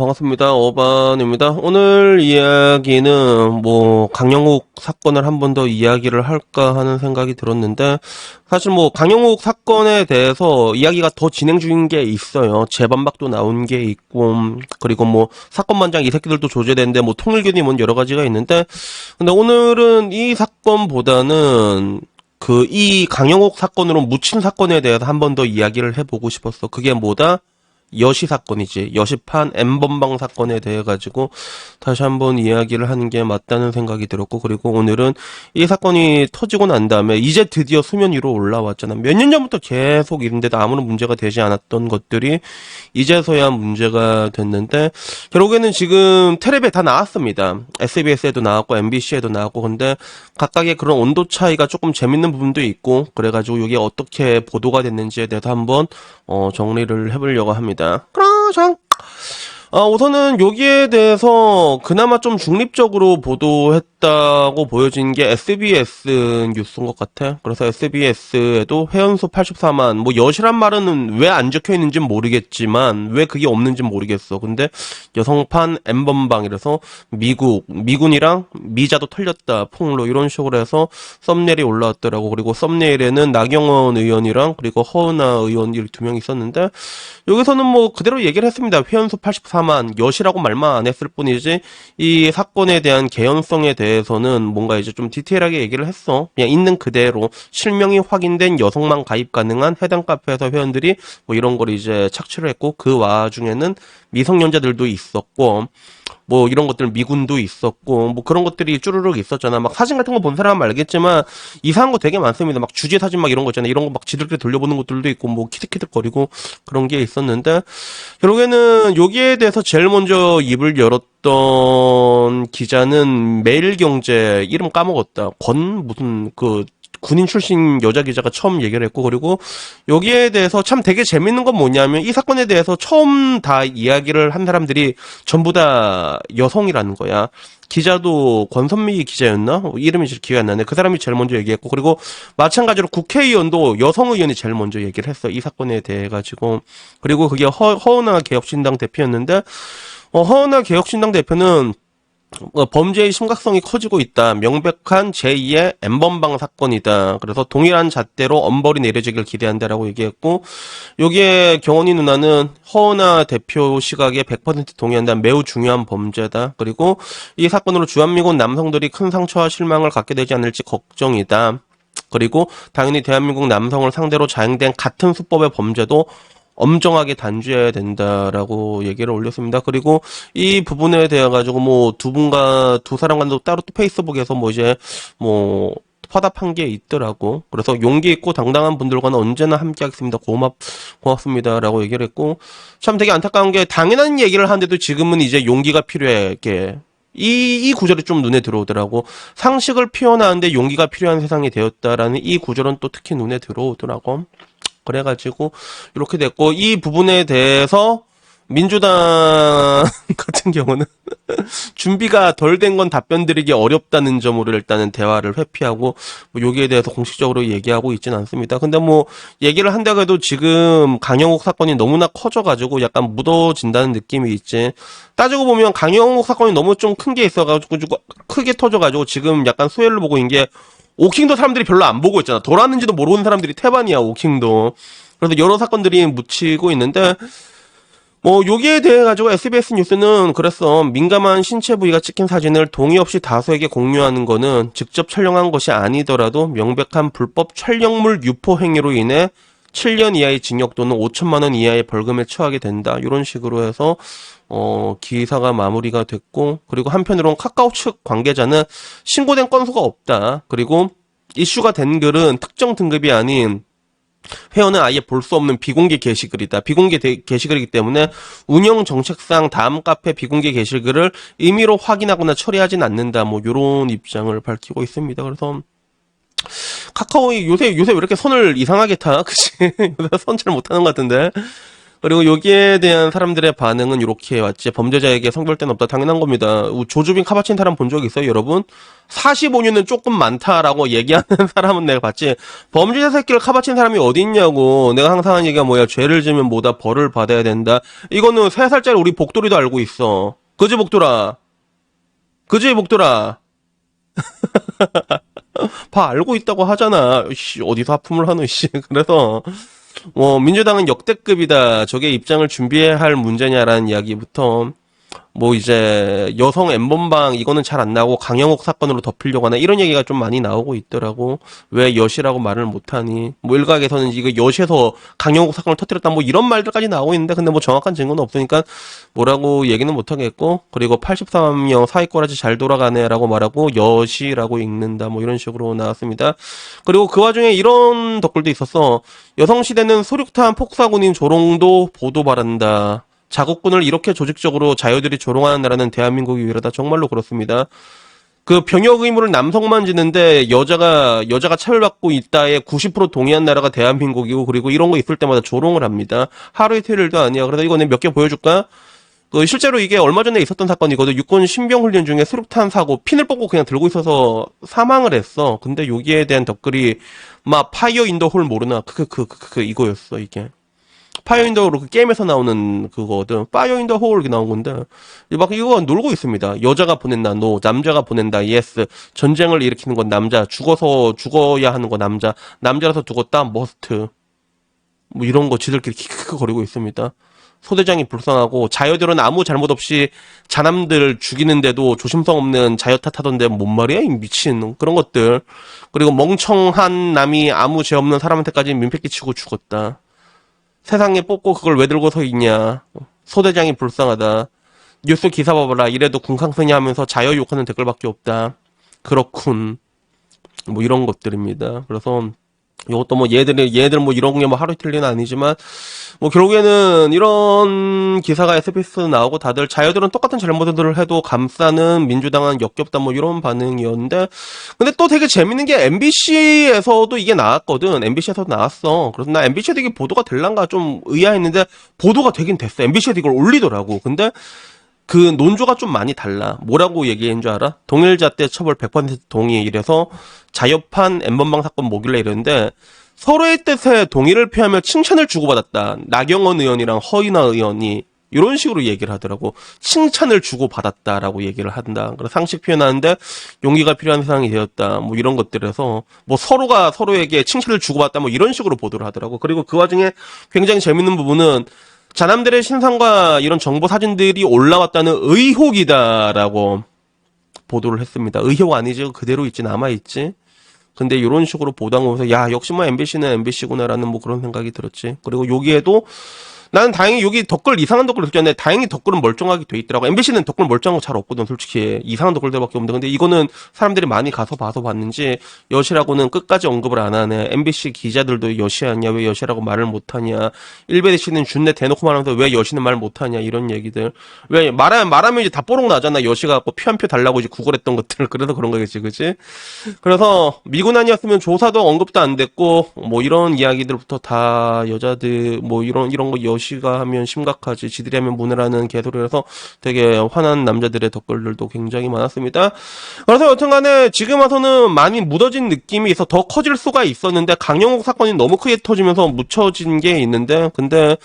반갑습니다. 어반입니다. 오늘 이야기는 강영욱 사건을 한 번 더 이야기를 할까 하는 생각이 들었는데, 사실 강영욱 사건에 대해서 이야기가 더 진행 중인 게 있어요. 재반박도 나온 게 있고, 그리고 사건만장 이 새끼들도 조제되는데, 통일견이 여러 가지가 있는데, 근데 오늘은 이 사건보다는 이 강영욱 사건으로 묻힌 사건에 대해서 한 번 더 이야기를 해보고 싶었어. 그게 뭐다? 여시 사건이지. 여시판 N번방 사건에 대해 가지고 다시 한번 이야기를 하는 게 맞다는 생각이 들었고, 그리고 오늘은 이 사건이 터지고 난 다음에 이제 드디어 수면 위로 올라왔잖아. 몇 년 전부터 계속 이런데도 아무런 문제가 되지 않았던 것들이 이제서야 문제가 됐는데, 결국에는 지금 텔레비에 다 나왔습니다. SBS에도 나왔고 MBC에도 나왔고. 근데 각각의 그런 온도 차이가 조금 재밌는 부분도 있고, 그래가지고 이게 어떻게 보도가 됐는지에 대해서 한번 정리를 해보려고 합니다. 그러장. 우선은 여기에 대해서 그나마 좀 중립적으로 보도했다고 보여진 게 SBS 뉴스인 것 같아. 그래서 SBS에도 회원수 84만, 여시란 말은 왜 안 적혀 있는지는 모르겠지만, 왜 그게 없는지는 모르겠어. 근데 여성판 N번방이라서 미군이랑 미자도 털렸다, 폭로, 이런 식으로 해서 썸네일이 올라왔더라고. 그리고 썸네일에는 나경원 의원이랑 그리고 허은하 의원 이 두 명 있었는데, 여기서는 그대로 얘기를 했습니다. 회원수 84만, 여시라고 말만 안 했을 뿐이지, 이 사건에 대한 개연성에 대해서는 뭔가 이제 좀 디테일하게 얘기를 했어. 그냥 있는 그대로 실명이 확인된 여성만 가입 가능한 해당 카페에서 회원들이 이런 걸 이제 착취를 했고, 그 와중에는 미성년자들도 있었고, 이런 것들 미군도 있었고, 그런 것들이 쭈르륵 있었잖아. 사진 같은 거 본 사람은 알겠지만 이상한 거 되게 많습니다. 주제 사진 이런 거 있잖아. 이런 거 지들끼리 돌려보는 것들도 있고, 키득키득거리고 그런 게 있었는데, 결국에는 여기에 대해서 제일 먼저 입을 열었던 기자는 매일경제, 이름 까먹었다. 군인 출신 여자 기자가 처음 얘기를 했고, 그리고 여기에 대해서 참 되게 재밌는 건 뭐냐면, 이 사건에 대해서 처음 다 이야기를 한 사람들이 전부 다 여성이라는 거야. 기자도 권선미 기자였나? 이름이 기억이 안 나네. 그 사람이 제일 먼저 얘기했고, 그리고 마찬가지로 국회의원도 여성 의원이 제일 먼저 얘기를 했어. 이 사건에 대해 가지고. 그리고 그게 허은하 개혁신당 대표였는데, 허은하 개혁신당 대표는 범죄의 심각성이 커지고 있다. 명백한 제2의 N번방 사건이다. 그래서 동일한 잣대로 엄벌이 내려지길 기대한다라고 얘기했고, 여기에 경원이 누나는 허은하 대표 시각에 100% 동의한다. 매우 중요한 범죄다. 그리고 이 사건으로 주한미군 남성들이 큰 상처와 실망을 갖게 되지 않을지 걱정이다. 그리고 당연히 대한민국 남성을 상대로 자행된 같은 수법의 범죄도 엄정하게 단죄해야 된다라고 얘기를 올렸습니다. 그리고 이 부분에 대해 가지고 두 사람 간도 따로 또 페이스북에서 화답한 게 있더라고. 그래서 용기 있고 당당한 분들과는 언제나 함께 하겠습니다. 고맙습니다라고 얘기를 했고, 참 되게 안타까운 게 당연한 얘기를 하는데도 지금은 이제 용기가 필요해. 이렇게 이 구절이 좀 눈에 들어오더라고. 상식을 표현하는데 용기가 필요한 세상이 되었다라는 이 구절은 또 특히 눈에 들어오더라고. 그래가지고 이렇게 됐고, 이 부분에 대해서 민주당 같은 경우는 준비가 덜 된 건 답변 드리기 어렵다는 점으로 일단은 대화를 회피하고, 여기에 대해서 공식적으로 얘기하고 있진 않습니다. 근데 얘기를 한다고 해도 지금 강영욱 사건이 너무나 커져가지고 약간 묻어진다는 느낌이 있지. 따지고 보면 강영욱 사건이 너무 좀 큰 게 있어가지고 크게 터져가지고 지금 약간 수혜를 보고 있는 게, 오킹도 사람들이 별로 안 보고 있잖아. 돌았는지도 모르는 사람들이 태반이야, 오킹도. 그래서 여러 사건들이 묻히고 있는데, 여기에 대해 가지고 SBS 뉴스는 그랬어. 민감한 신체 부위가 찍힌 사진을 동의 없이 다수에게 공유하는 거는 직접 촬영한 것이 아니더라도 명백한 불법 촬영물 유포 행위로 인해 7년 이하의 징역 또는 5천만 원 이하의 벌금에 처하게 된다. 이런 식으로 해서 기사가 마무리가 됐고, 그리고 한편으로는 카카오 측 관계자는 신고된 건수가 없다. 그리고 이슈가 된 글은 특정 등급이 아닌 회원은 아예 볼 수 없는 비공개 게시글이다. 비공개 게시글이기 때문에 운영 정책상 다음 카페 비공개 게시글을 임의로 확인하거나 처리하진 않는다. 요런 입장을 밝히고 있습니다. 그래서 카카오이 요새 왜 이렇게 선을 이상하게 타? 그치? 요새 선 잘 못하는 것 같은데. 그리고 여기에 대한 사람들의 반응은 이렇게 왔지. 범죄자에게 성별대는 없다. 당연한 겁니다. 조주빈 카바친 사람 본 적 있어요, 여러분? 45년은 조금 많다라고 얘기하는 사람은 내가 봤지. 범죄자 새끼를 카바친 사람이 어디 있냐고. 내가 항상 하는 얘기가 뭐야. 죄를 지으면 뭐다. 벌을 받아야 된다. 이거는 3살짜리 우리 복돌이도 알고 있어. 그지, 복돌아? 그지, 복돌아? 봐, 알고 있다고 하잖아. 씨, 어디서 하품을 하노, 씨. 그래서, 민주당은 역대급이다. 저게 입장을 준비해야 할 문제냐라는 이야기부터, 뭐 이제 여성 N번방 이거는 잘 안 나오고 강영욱 사건으로 덮으려고 하나 이런 얘기가 좀 많이 나오고 있더라고. 왜 여시라고 말을 못하니? 뭐 일각에서는 이거 여시에서 강영욱 사건을 터뜨렸다 뭐 이런 말들까지 나오고 있는데 근데 뭐 정확한 증거는 없으니까 뭐라고 얘기는 못하겠고 그리고 83명 사회꼬라지 잘 돌아가네라고 말하고 여시라고 읽는다 뭐 이런 식으로 나왔습니다. 그리고 그 와중에 이런 댓글도 있었어. 여성시대는 소륙탄 폭사군인 조롱도 보도 바란다. 자국군을 이렇게 조직적으로 자유들이 조롱하는 나라는 대한민국이 유일하다. 정말로 그렇습니다. 그 병역 의무를 남성만 지는데 여자가 차별받고 있다에 90% 동의한 나라가 대한민국이고 그리고 이런 거 있을 때마다 조롱을 합니다. 하루 이틀도 아니야. 그래서 이거 몇 개 보여줄까? 실제로 이게 얼마 전에 있었던 사건이거든. 육군 신병 훈련 중에 수류탄 사고 핀을 뽑고 그냥 들고 있어서 사망을 했어. 근데 여기에 대한 댓글이 막 파이어 인 더 홀 모르나? 이거였어 이게. 파이어 인 더 홀, 그 게임에서 나오는 그거거든. 파이어 인 더 홀, 이렇게 나온 건데. 막 이거 놀고 있습니다. 여자가 보낸다, 노. 남자가 보낸다, 예스. 전쟁을 일으키는 건 남자. 죽어야 하는 건 남자. 남자라서 죽었다, 머스트. 뭐 이런 거 지들끼리 키크크 거리고 있습니다. 소대장이 불쌍하고, 자여들은 아무 잘못 없이 자남들 죽이는데도 조심성 없는 자여 탓하던데, 뭔 말이야? 이 미친. 그런 것들. 그리고 멍청한 남이 아무 죄 없는 사람한테까지 민폐 끼치고 죽었다. 세상에 뽑고 그걸 왜 들고 서 있냐. 소대장이 불쌍하다. 뉴스 기사 봐봐라. 이래도 군강성이 하면서 자여 욕하는 댓글밖에 없다. 그렇군. 뭐 이런 것들입니다. 그래서 이것도 뭐 얘들 뭐 이런 게 뭐 하루 이틀 일은 아니지만 뭐 결국에는 이런 기사가 SBS 나오고 다들 자여들은 똑같은 잘못들을 해도 감싸는 민주당은 역겹다 뭐 이런 반응이었는데 근데 또 되게 재밌는 게 MBC에서도 이게 나왔거든. MBC에서도 나왔어. 그래서 나 MBC에도 이게 보도가 될란가 좀 의아했는데 보도가 되긴 됐어. MBC에도 이걸 올리더라고. 근데 그 논조가 좀 많이 달라. 뭐라고 얘기한 줄 알아? 동일잣대 처벌 100% 동의 이래서 자여판 N번방 사건 뭐길래 이랬는데 서로의 뜻에 동의를 표하며 칭찬을 주고받았다. 나경원 의원이랑 허인하 의원이 이런 식으로 얘기를 하더라고. 칭찬을 주고받았다라고 얘기를 한다. 그래서 상식 표현하는데 용기가 필요한 세상이 되었다. 뭐 이런 것들에서 뭐 서로가 서로에게 칭찬을 주고받았다. 뭐 이런 식으로 보도를 하더라고. 그리고 그 와중에 굉장히 재밌는 부분은 자남들의 신상과 이런 정보 사진들이 올라왔다는 의혹이다라고 보도를 했습니다. 의혹 아니지 그대로 있지 남아있지. 근데 이런 식으로 보도한 거면서 야 역시 뭐 MBC는 MBC구나라는 뭐 그런 생각이 들었지. 그리고 여기에도 나는 다행히 여기 댓글 이상한 댓글 듣지 않는데 다행히 댓글은 멀쩡하게 돼 있더라고. MBC는 댓글 멀쩡한 거 잘 없거든 솔직히. 이상한 댓글들밖에 없는데 근데 이거는 사람들이 많이 가서 봐서 봤는지 여시라고는 끝까지 언급을 안 하네. MBC 기자들도 여시 아니야 왜 여시라고 말을 못하냐. 일베리 씨는 준내 대놓고 말하면서 왜 여시는 말 못하냐 이런 얘기들. 왜 말하면 이제 다 뽀록 나잖아. 여시가 갖고 표 한 표 달라고 이제 구걸했던 것들. 그래서 그런 거겠지 그치? 그래서 미군 아니었으면 조사도 언급도 안 됐고 뭐 이런 이야기들부터 다 여자들 뭐 이런 거 여시가 하면 심각하지 지들이 하면 문해라는 개소리라서 되게 화난 남자들의 댓글들도 굉장히 많았습니다. 그래서 여튼간에 지금 와서는 많이 묻어진 느낌이 있어 더 커질 수가 있었는데 강영욱 사건이 너무 크게 터지면서 묻혀진 게 있는데 근데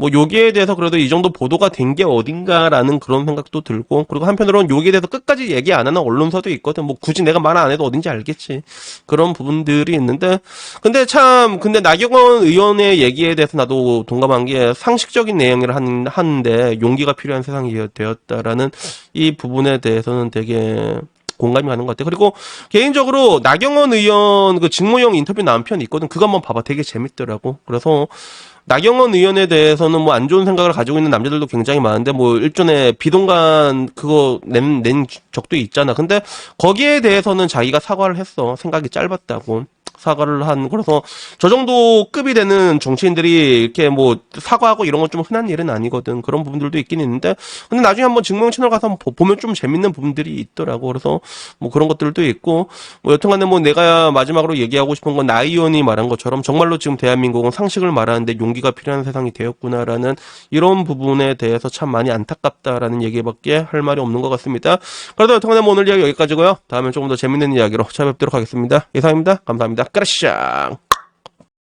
뭐 여기에 대해서 그래도 이 정도 보도가 된 게 어딘가라는 그런 생각도 들고 그리고 한편으로는 여기에 대해서 끝까지 얘기 안 하는 언론사도 있거든. 뭐 굳이 내가 말 안 해도 어딘지 알겠지. 그런 부분들이 있는데 근데 나경원 의원의 얘기에 대해서 나도 동감한 게 상식적인 내용을 하는데 용기가 필요한 세상이 되었다라는 이 부분에 대해서는 되게 공감이 가는 것 같아. 그리고 개인적으로 나경원 의원 그 직무형 인터뷰 나온 편 있거든. 그거 한번 봐봐. 되게 재밌더라고. 그래서 나경원 의원에 대해서는 뭐 안 좋은 생각을 가지고 있는 남자들도 굉장히 많은데 뭐 일종의 비동간 그거 낸 적도 있잖아. 근데 거기에 대해서는 자기가 사과를 했어. 생각이 짧았다고. 사과를 한, 그래서 저 정도 급이 되는 정치인들이 이렇게 뭐 사과하고 이런 건 좀 흔한 일은 아니거든. 그런 부분들도 있긴 있는데, 근데 나중에 한번 증명 채널 가서 한번 보면 좀 재밌는 부분들이 있더라고. 그래서 뭐 그런 것들도 있고, 뭐 여튼간에 뭐 내가 마지막으로 얘기하고 싶은 건 나이온이 말한 것처럼 정말로 지금 대한민국은 상식을 말하는데 용기가 필요한 세상이 되었구나라는 이런 부분에 대해서 참 많이 안타깝다라는 얘기밖에 할 말이 없는 것 같습니다. 그래도 여튼간에 뭐 오늘 이야기 여기까지고요. 다음에 조금 더 재밌는 이야기로 찾아뵙도록 하겠습니다. 이상입니다. 감사합니다. 까르샹.